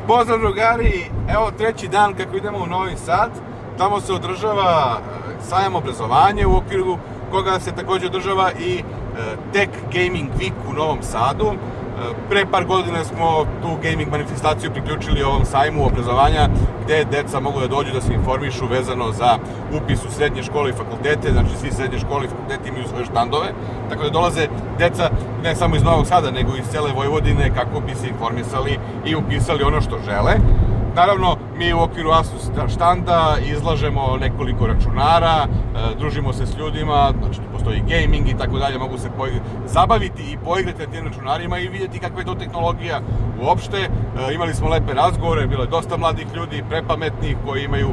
Pozdrav drugari, evo treći dan kako idemo u Novi Sad. Tamo se održava Sajam obrazovanja, u okviru koga se također održava i Tech Gaming Week u Novom Sadu. Pre par godina smo tu gaming manifestaciju priključili ovom sajmu obrazovanja gde deca mogu da dođu da se informišu vezano za upis u srednje škole i fakultete, znači svi srednje škole i fakulteti imaju svoje štandove, tako da dolaze deca ne samo iz Novog Sada nego i iz cele Vojvodine kako bi se informisali i upisali ono što žele. Naravno, mi u okviru Asus štanda izlažemo nekoliko računara, družimo se s ljudima, znači tu postoji gaming i tako dalje, mogu se zabaviti i poigrati na tim računarima i vidjeti kakva je to tehnologija uopšte. Imali smo lepe razgovore, bilo je dosta mladih ljudi, prepametnih, koji imaju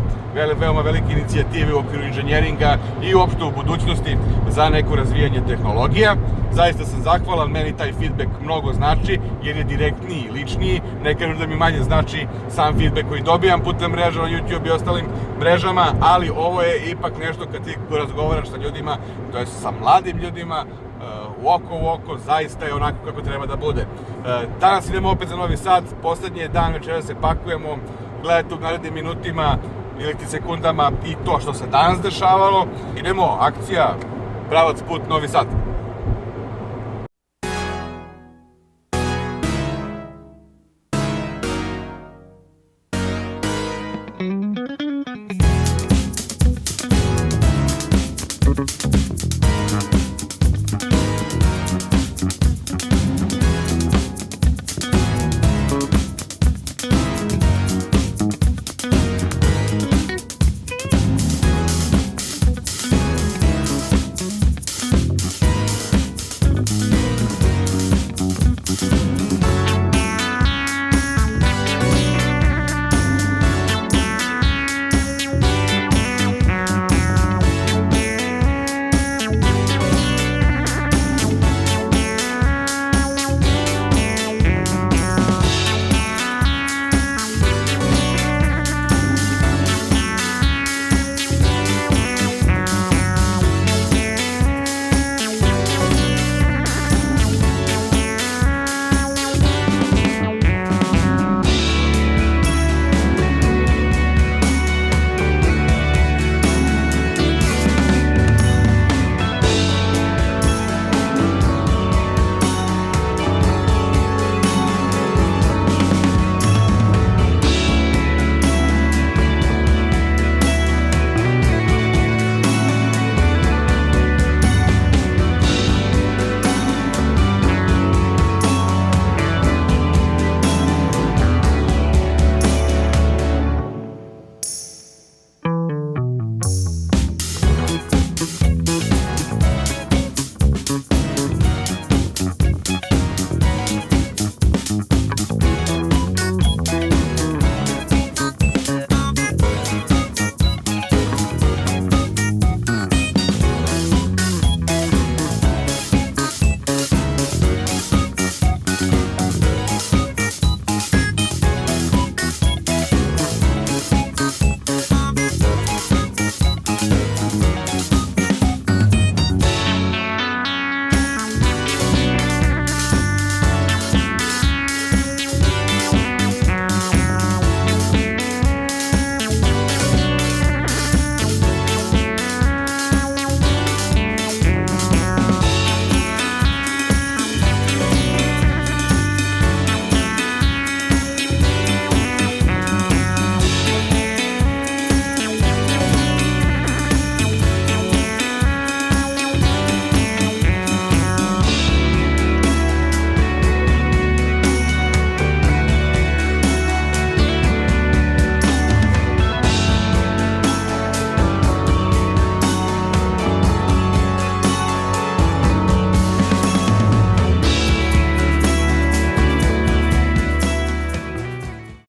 veoma velike inicijative u okviru inženjeringa i uopšte u budućnosti za neko razvijanje tehnologija. Zaista sam zahvalan, meni taj feedback mnogo znači jer je direktniji i ličniji. Ne kažem da mi manje znači sam feedback koji dobijam putem mreža na YouTube i ostalim mrežama, ali ovo je ipak nešto kad ti razgovaraš sa ljudima, to je sa mladim ljudima, u oko, zaista je onako kako treba da bude. Danas idemo opet za Novi Sad, poslednji je dan, večera se pakujemo, gledajte u narednim minutima ili sekundama i to što se danas dešavalo. Idemo, akcija, pravac put Novi Sad.